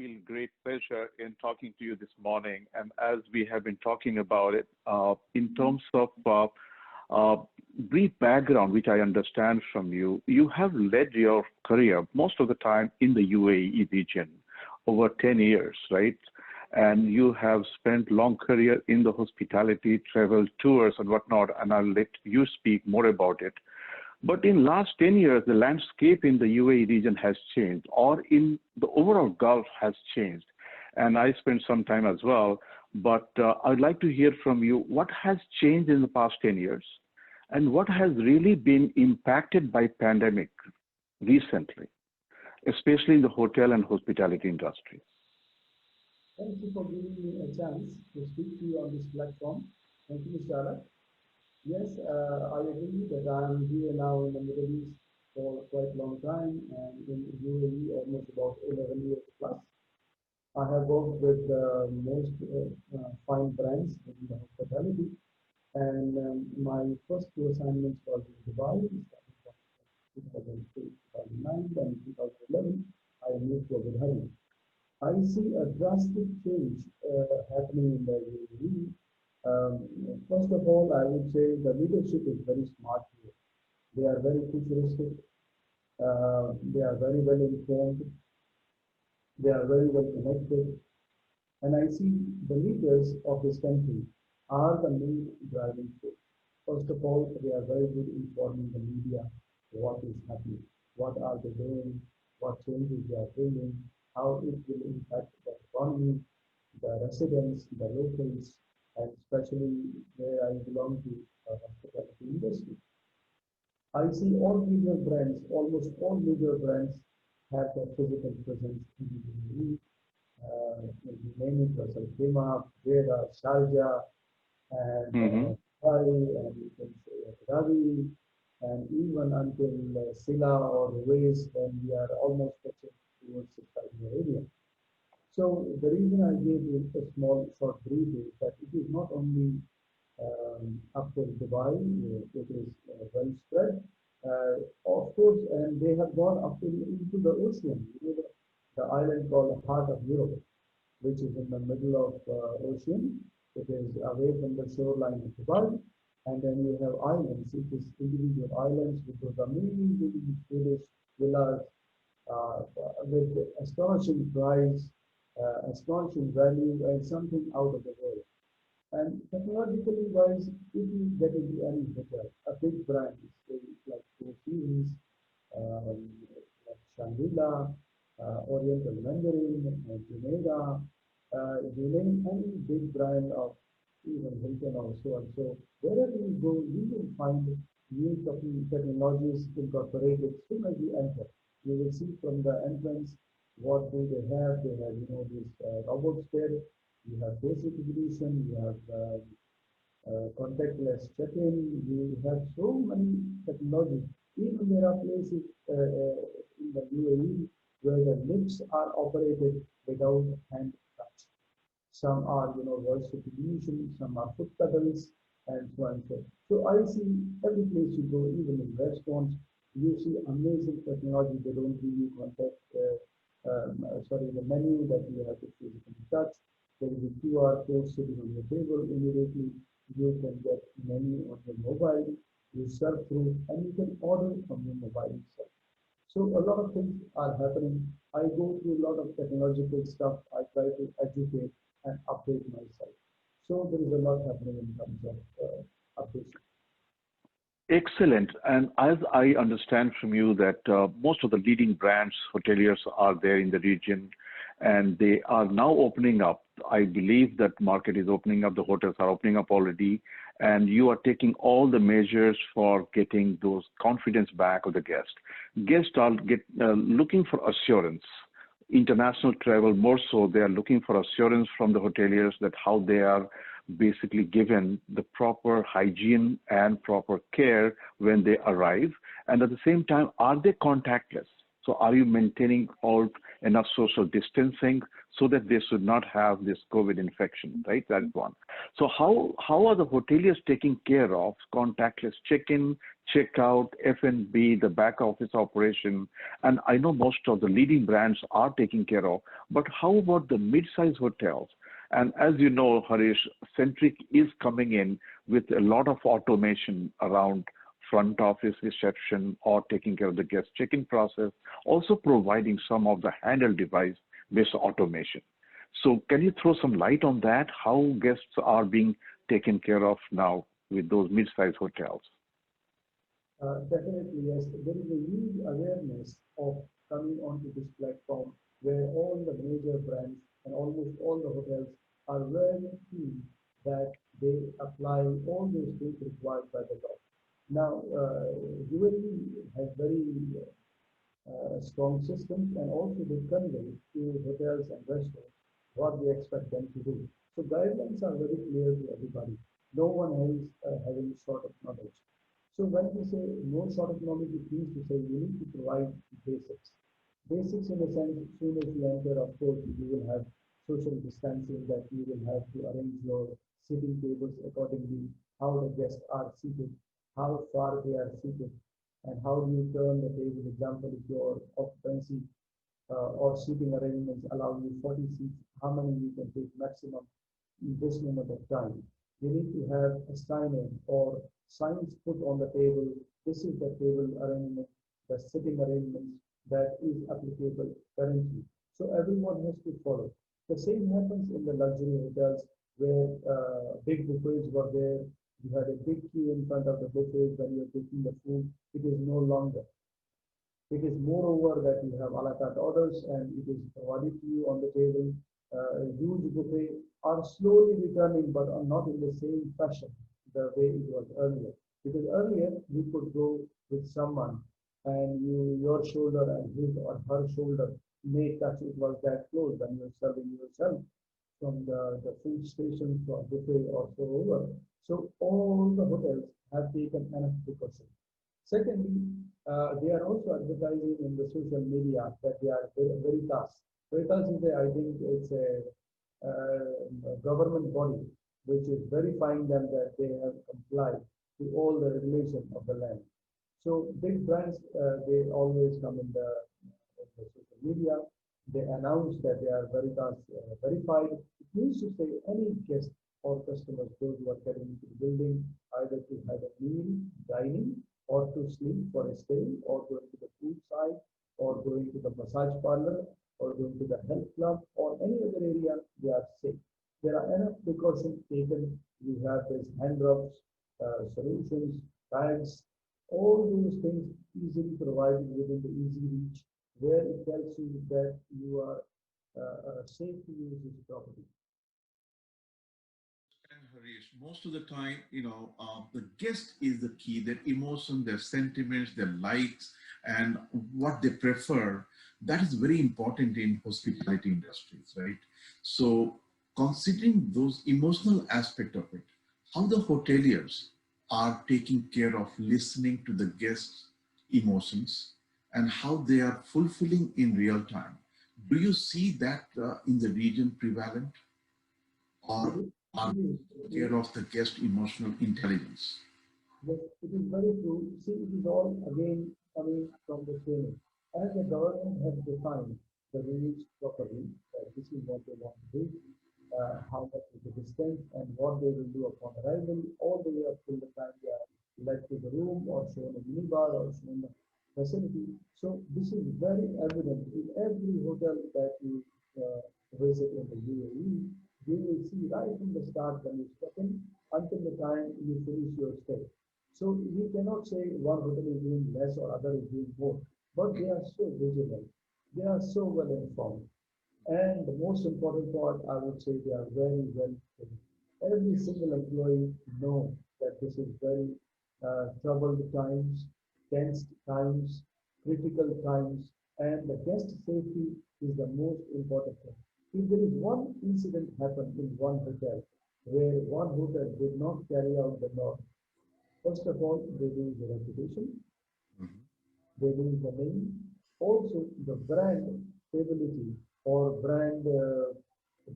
feel great pleasure in talking to you this morning. And as we have been talking about it, in terms of brief background, which I understand from you, you have led your career most of the time in the UAE region over 10 years, right? And you have spent long career in the hospitality, travel, tours, and whatnot. And I'll let you speak more about it. But in last 10 years, the landscape in the UAE region has changed, or in the overall Gulf has changed. And I spent some time as well. But I'd like to hear from you, what has changed in the past 10 years? And what has really been impacted by pandemic recently, especially in the hotel and hospitality industry? Thank you for giving me a chance to speak to you on this platform. Thank you, Mr. Alak. Yes, I agree that I'm here now in the Middle East for quite a long time and in UAE almost about 11 years plus. I have worked with most fine brands in the hospitality, and my first two assignments was in Dubai, starting from 2008, 2009, then 2011, I moved to Abu Dhabi. I see a drastic change happening in the UAE. First of all, I would say the leadership is very smart here. They are very futuristic. They are very well informed. They are very well connected. And I see the leaders of this country are the main driving force. First of all, they are very good informing the media what is happening, what are they doing, what changes they are bringing, how it will impact the economy, the residents, the locals, and especially where I belong to hospitality industry. I see all major brands, almost all major brands have their physical presence in the UAE. You name it, Ras Al Jeddah, Sharjah, and Mm-hmm. Dubai, and you can say Abu Dhabi, and even until Sila or Ruwais, when we are almost touching towards Saudi Arabia. So the reason I gave you a small short brief is that it is not only up to Dubai, it is well spread. Of course, and they have gone up into the ocean, the island called Heart of Europe, which is in the middle of ocean. It is away from the shoreline of Dubai. And then you have islands, it is individual islands with those amazing Swedish villas uh, with astonishing price, astonishing value, and something out of the world. And technologically wise, if you get into any hotel, a big brand, say like Four Seasons, like Shangri-La, Oriental Mandarin, Jumeirah, you name any big brand of even Hilton or so and so, wherever you go, you will find new technologies incorporated soon as you enter. You will see from the entrance what do they have. They have, these robots there. You have face recognition. You have contactless check-in. You have so many technologies. Even there are places in the UAE where the lifts are operated without hand touch. Some are, voice recognition, some are foot pedals, and so on and so. So I see every place you go, even in restaurants, you see amazing technology. They don't give you the menu that you have to physically touch. There is a QR code sitting on your table. Immediately, you can get menu on your mobile. You surf through, and you can order from your mobile itself. So a lot of things are happening. I go through a lot of technological stuff. I try to educate and update myself. So there is a lot happening in terms of updates. Excellent. And as I understand from you that most of the leading brands, hoteliers are there in the region, and they are now opening up. I believe that market is opening up. The hotels are opening up already, and you are taking all the measures for getting those confidence back of the guest. Guests are looking for assurance. International travel more so, they are looking for assurance from the hoteliers that how they are basically given the proper hygiene and proper care when they arrive. And at the same time, are they contactless? So are you maintaining all enough social distancing so that they should not have this COVID infection, right? That's one. So how are the hoteliers taking care of contactless check-in, check-out, F&B, the back office operation? And I know most of the leading brands are taking care of, but how about the mid-size hotels? And as you know, Harish, Centriqe is coming in with a lot of automation around front office reception or taking care of the guest check-in process, also providing some of the handheld device-based automation. So can you throw some light on that, how guests are being taken care of now with those mid-sized hotels? Definitely, yes. There is a huge awareness of coming onto this platform where all the major brands and almost all the hotels are very keen that they apply all those things required by the law. Now, UAE has very strong systems and also they convey to hotels and restaurants what they expect them to do. So guidelines are very clear to everybody. No one is having short of knowledge. So when we say no short of knowledge, it means to say you need to provide basics. Basics in the sense, as soon as you enter, of course, you will have social distancing, that you will have to arrange your sitting tables accordingly, how the guests are seated, how far they are seated, and how do you turn the table. Example, if your occupancy or seating arrangements allow you 40 seats, how many you can take maximum in this moment of time. You need to have a signage or signs put on the table. This is the table arrangement, the sitting arrangements that is applicable currently. So everyone has to follow. The same happens in the luxury hotels where big buffets were there. You had a big queue in front of the buffet when you're taking the food. It is no longer. It is moreover that you have a la carte orders and it is provided to you on the table. A huge buffet are slowly returning, but are not in the same fashion the way it was earlier. Because earlier you could go with someone and your shoulder and his or her shoulder may touch. It was that close when you're serving yourself from the food station to a buffet or so over. So all the hotels have taken enough precaution. Secondly, they are also advertising in the social media that they are Veritas. Veritas is a, I think it's a government body which is verifying them that they have complied to all the regulation of the land. So big brands, they always come in the social media. They announce that they are Veritas verified. It means to say any guest or customers, those who are getting into the building, either to have a meal, dining, or to sleep for a stay, or going to the food side, or going to the massage parlor, or going to the health club, or any other area, they are safe. There are enough precautions taken. You have these hand rubs, solutions, bags, all those things easily provided within the easy reach, where it tells you that you are safe to use this property. And Harish, most of the time, the guest is the key, their emotion, their sentiments, their likes, and what they prefer. That is very important in hospitality industries, right? So, considering those emotional aspect of it, how the hoteliers are taking care of listening to the guests' emotions and how they are fulfilling in real time. Do you see that in the region prevalent? It Or is, are it is, taking it is care of the guest emotional intelligence? Yes, it is very true. See, it is all again coming from the training. As the government has defined the rules properly, that this is what they want to do, how much is the distance, and what they will do upon arrival, all the way up till the time they are led to the room or shown a minibar or shown a facility. So this is very evident in every hotel that you visit in the UAE. You will see right from the start when you step in until the time you finish your stay. So we cannot say one hotel is doing less or other is doing more, but they are so vigilant. They are so well informed. And the most important part, I would say they are very well trained. Every single employee know that this is very troubled times, tense times, critical times, and the guest safety is the most important thing. If there is one incident happened in one hotel where one hotel did not carry out the norm, first of all, they lose the reputation, Mhm. they lose the name, also the brand stability or brand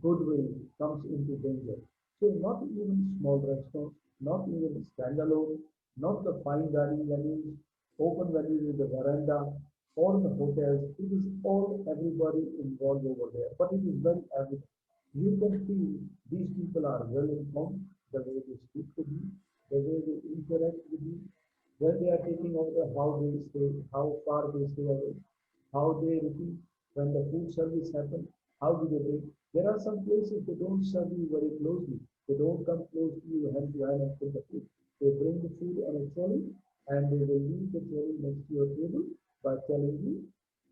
goodwill comes into danger. So not even small restaurants, not even standalone, not the fine dining venues, open venues with the veranda, or the hotels. It is all everybody involved over there. But it is very evident. You can feel these people are well informed, the way they speak to you, the way they interact with you, where they are taking order, how they stay, how far they stay away, how they repeat when the food service happens, how do they bring. There are some places they don't serve you very closely. They don't come close to you hand to hand and put the food. They bring the food on a trolley and they will leave the trolley next to your table by telling you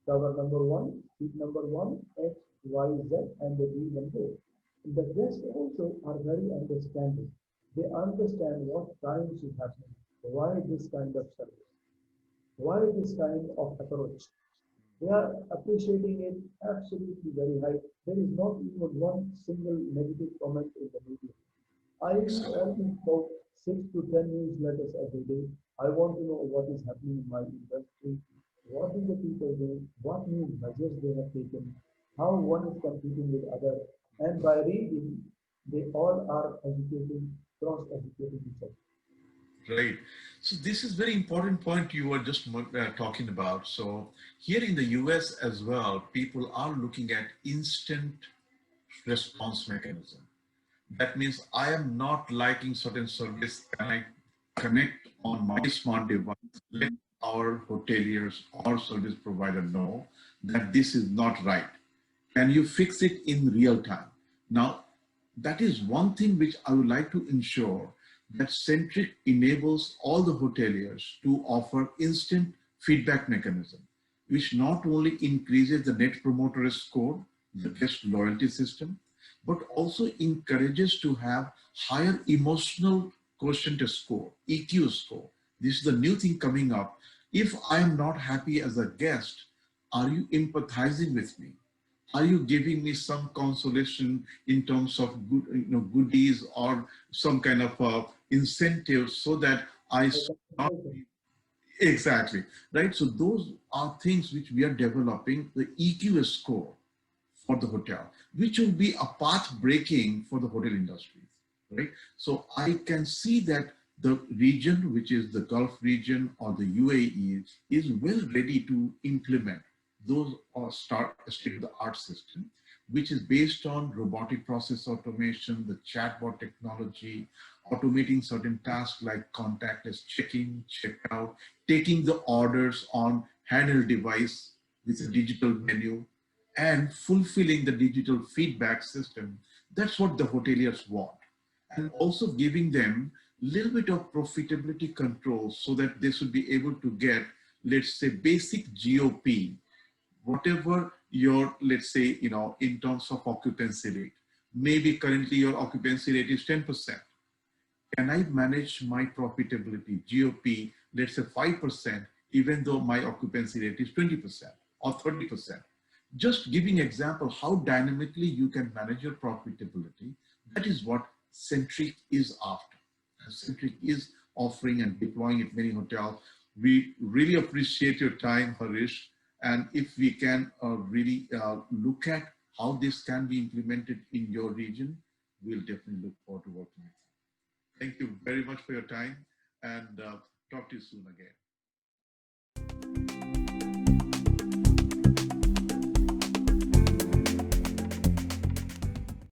cover number one, seat number one, X, Y, Z, and they leave and go. The guests also are very understanding. They understand what times is happening, why this kind of service, why this kind of approach. They are appreciating it absolutely very high. There is not even one single negative comment in the media. I read almost about 6 to 10 newsletters every day. I want to know what is happening in my industry, what do the people do, what new measures they have taken, how one is competing with other, and by reading, they all are educating, cross-educating each other. Right. So this is very important point you were just talking about. So here in the US as well, people are looking at instant response mechanism. That means I am not liking certain service. Can I connect on my smart device? Let our hoteliers or service provider know that this is not right. Can you fix it in real time? Now, that is one thing which I would like to ensure that Centric enables all the hoteliers to offer instant feedback mechanism, which not only increases the net promoter score, the guest loyalty system, but also encourages to have higher emotional quotient score, EQ score. This is the new thing coming up. If I am not happy as a guest, are you empathizing with me? Are you giving me some consolation in terms of good, goodies or some kind of incentive so that I should not be exactly right? So those are things which we are developing the EQ score for the hotel, which will be a path breaking for the hotel industry, right? So I can see that the region, which is the Gulf region or the UAE, is well ready to implement those or start a state-of-the-art system, which is based on robotic process automation, the chatbot technology, automating certain tasks like contactless check-in, check-out, taking the orders on handheld device with a digital menu, and fulfilling the digital feedback system. That's what the hoteliers want. And also giving them a little bit of profitability control so that they should be able to get, let's say, basic GOP, whatever your, let's say, in terms of occupancy rate. Maybe currently your occupancy rate is 10%. Can I manage my profitability, GOP, let's say 5%, even though my occupancy rate is 20% or 30%? Just giving example how dynamically you can manage your profitability. That is what Centrique is after. And Centrique is offering and deploying at many hotels. We really appreciate your time, Harish. And if we can really look at how this can be implemented in your region, we'll definitely look forward to working with you. Thank you very much for your time and talk to you soon again.